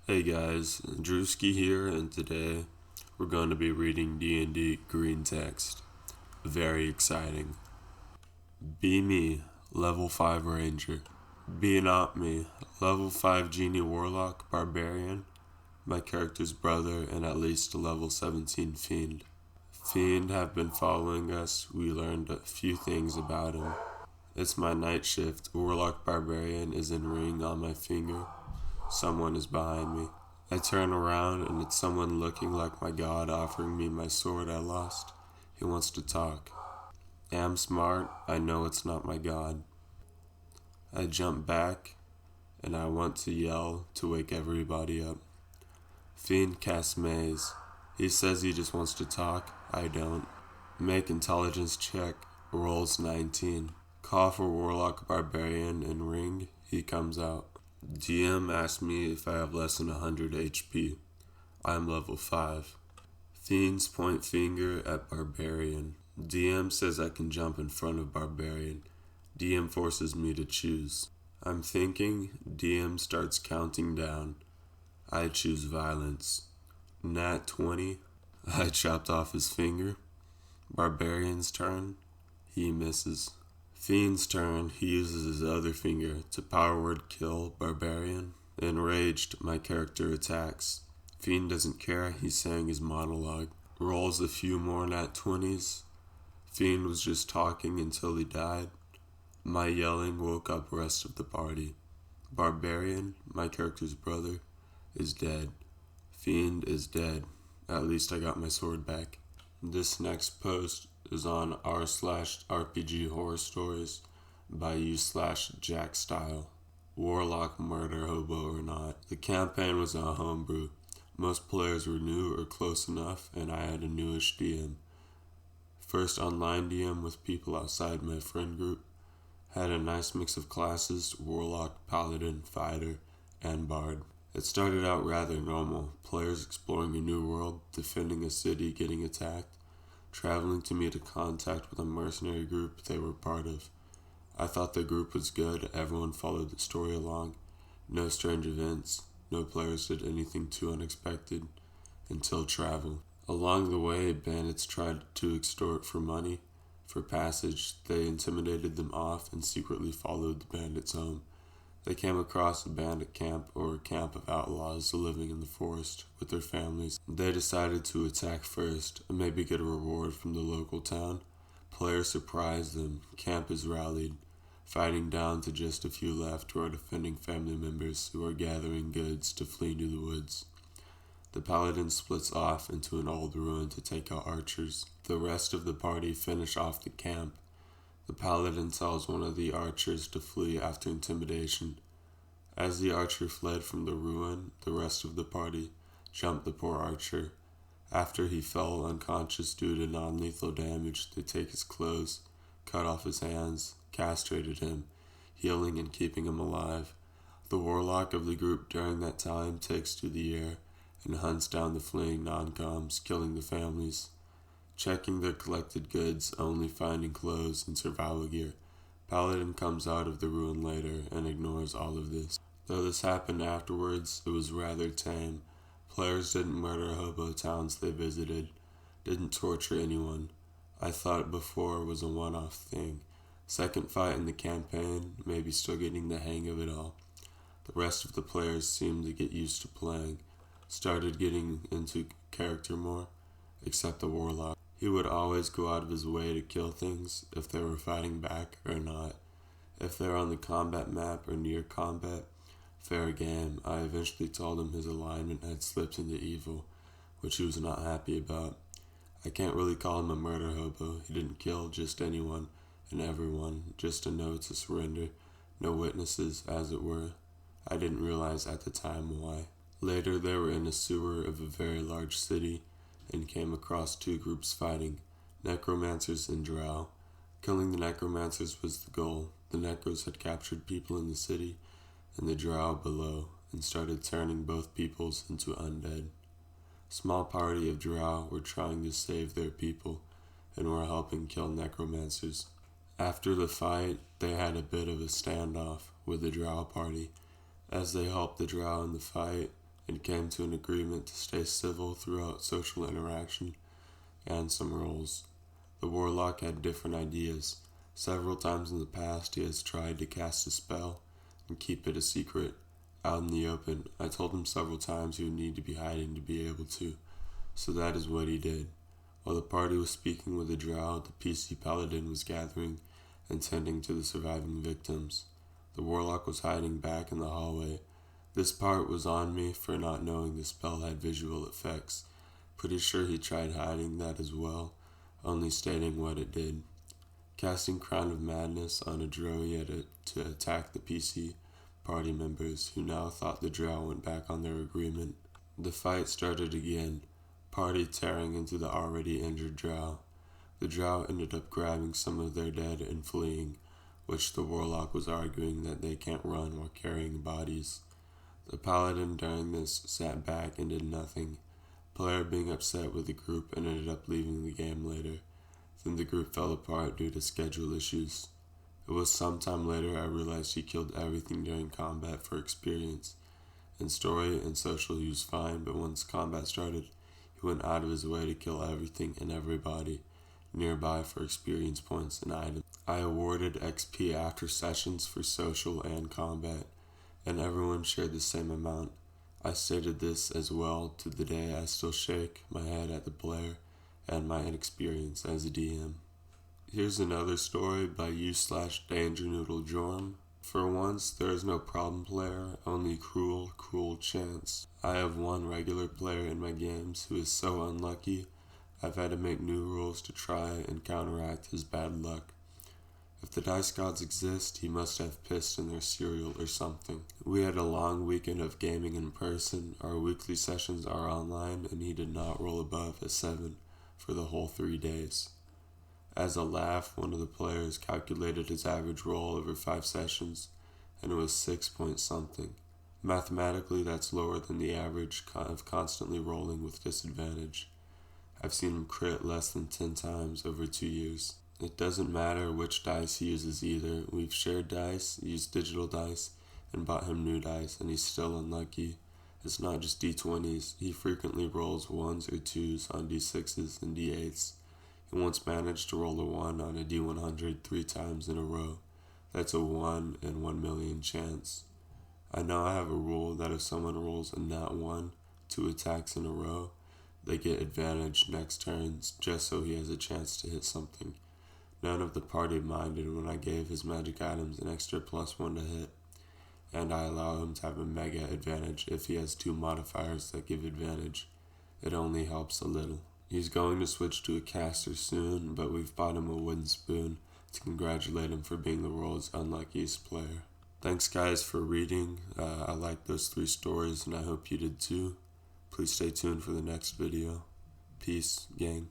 Hey guys, Drewski here, and today we're going to be reading D&D Green Text. Very exciting. Be me, level 5 Ranger. Be not me, level 5 Genie Warlock Barbarian, my character's brother, and at least a level 17 Fiend. Fiend have been following us. We learned a few things about him. It's my night shift. Warlock Barbarian is in ring on my finger. Someone is behind me. I turn around and it's someone looking like my god offering me my sword I lost. He wants to talk. Am smart, I know it's not my god. I jump back and I want to yell to wake everybody up. Fiend casts Maze. He says he just wants to talk. I don't. Make intelligence check. Rolls 19. Call for Warlock Barbarian in ring. He comes out. DM asks me if I have less than 100 HP. I'm level 5. Fiends point finger at Barbarian. DM says I can jump in front of Barbarian. DM forces me to choose. I'm thinking. DM starts counting down. I choose violence. Nat 20. I chopped off his finger. Barbarian's turn. He misses. Fiend's turn. He uses his other finger to power word kill Barbarian. Enraged, my character attacks. Fiend doesn't care. He's saying his monologue. Rolls a few more nat 20s. Fiend was just talking until he died. My yelling woke up the rest of the party. Barbarian, my character's brother, is dead. Fiend is dead. At least I got my sword back. This next post is on r/RPG Horror Stories by u/Jack Style. Warlock murder hobo or not. The campaign was on homebrew. Most players were new or close enough, and I had a newish DM. First online DM with people outside my friend group. Had a nice mix of classes: Warlock, Paladin, Fighter, and Bard. It started out rather normal. Players exploring a new world, defending a city, getting attacked, traveling to meet a contact with a mercenary group they were part of. I thought the group was good. Everyone followed the story along. No strange events. No players did anything too unexpected. Until travel. Along the way, bandits tried to extort for money. For passage, they intimidated them off and secretly followed the bandits home. They came across a bandit camp or a camp of outlaws living in the forest with their families. They decided to attack first and maybe get a reward from the local town. Players surprised them. Camp is rallied, fighting down to just a few left who are defending family members who are gathering goods to flee to the woods. The paladin splits off into an old ruin to take out archers. The rest of the party finish off the camp. The paladin tells one of the archers to flee after intimidation. As the archer fled from the ruin, the rest of the party jumped the poor archer. After he fell unconscious due to non-lethal damage, they take his clothes, cut off his hands, castrated him, healing and keeping him alive. The warlock of the group during that time takes to the air and hunts down the fleeing non-coms, killing the families. Checking their collected goods, only finding clothes and survival gear. Paladin comes out of the ruin later and ignores all of this. Though this happened afterwards, it was rather tame. Players didn't murder hobo towns they visited, didn't torture anyone. I thought before was a one-off thing. Second fight in the campaign, maybe still getting the hang of it all. The rest of the players seemed to get used to playing, started getting into character more, except the warlock. He would always go out of his way to kill things, if they were fighting back or not. If they were on the combat map or near combat, fair game. I eventually told him his alignment had slipped into evil, which he was not happy about. I can't really call him a murder hobo. He didn't kill just anyone and everyone, just a note to surrender. No witnesses, as it were. I didn't realize at the time why. Later they were in a sewer of a very large city, and came across two groups fighting, necromancers and drow. Killing the necromancers was the goal. The necros had captured people in the city and the drow below, and started turning both peoples into undead. Small party of drow were trying to save their people, and were helping kill necromancers. After the fight, they had a bit of a standoff with the drow party. As they helped the drow in the fight, and came to an agreement to stay civil throughout social interaction and some rules. The warlock had different ideas. Several times in the past he has tried to cast a spell and keep it a secret, out in the open. I told him several times he would need to be hiding to be able to, so that is what he did. While the party was speaking with the drow, the PC paladin was gathering and tending to the surviving victims. The warlock was hiding back in the hallway. This part was on me for not knowing the spell had visual effects. Pretty sure he tried hiding that as well, only stating what it did. Casting Crown of Madness on a drow to attack the PC party members, who now thought the drow went back on their agreement. The fight started again, party tearing into the already injured drow. The drow ended up grabbing some of their dead and fleeing, which the warlock was arguing that they can't run while carrying bodies. The paladin during this sat back and did nothing, player being upset with the group and ended up leaving the game later. Then the group fell apart due to schedule issues. It was sometime later I realized he killed everything during combat for experience. In story and social he was fine, but once combat started, he went out of his way to kill everything and everybody nearby for experience points and items. I awarded XP after sessions for social and combat, and everyone shared the same amount. I stated this as well to the day I still shake my head at the player and my inexperience as a DM. Here's another story by u/DangerNoodleJorm. For once, there is no problem player, only cruel chance. I have one regular player in my games who is so unlucky, I've had to make new rules to try and counteract his bad luck. If the dice gods exist, he must have pissed in their cereal or something. We had a long weekend of gaming in person. Our weekly sessions are online, and he did not roll above a 7 for the whole 3 days. As a laugh, one of the players calculated his average roll over 5 sessions, and it was 6 point something. Mathematically, that's lower than the average of constantly rolling with disadvantage. I've seen him crit less than 10 times over 2 years. It doesn't matter which dice he uses either. We've shared dice, used digital dice, and bought him new dice, and he's still unlucky. It's not just D20s. He frequently rolls 1s or 2s on D6s and D8s. He once managed to roll a 1 on a D100 3 times in a row. That's a 1 in 1 million chance. I know I have a rule that if someone rolls a nat 1 2 attacks in a row, they get advantage next turns just so he has a chance to hit something. None of the party minded when I gave his magic items an extra +1 to hit, and I allow him to have a mega advantage if he has 2 modifiers that give advantage. It only helps a little. He's going to switch to a caster soon, but we've bought him a wooden spoon to congratulate him for being the world's unluckiest player. Thanks guys for reading. I liked those 3 stories and I hope you did too. Please stay tuned for the next video. Peace, gang.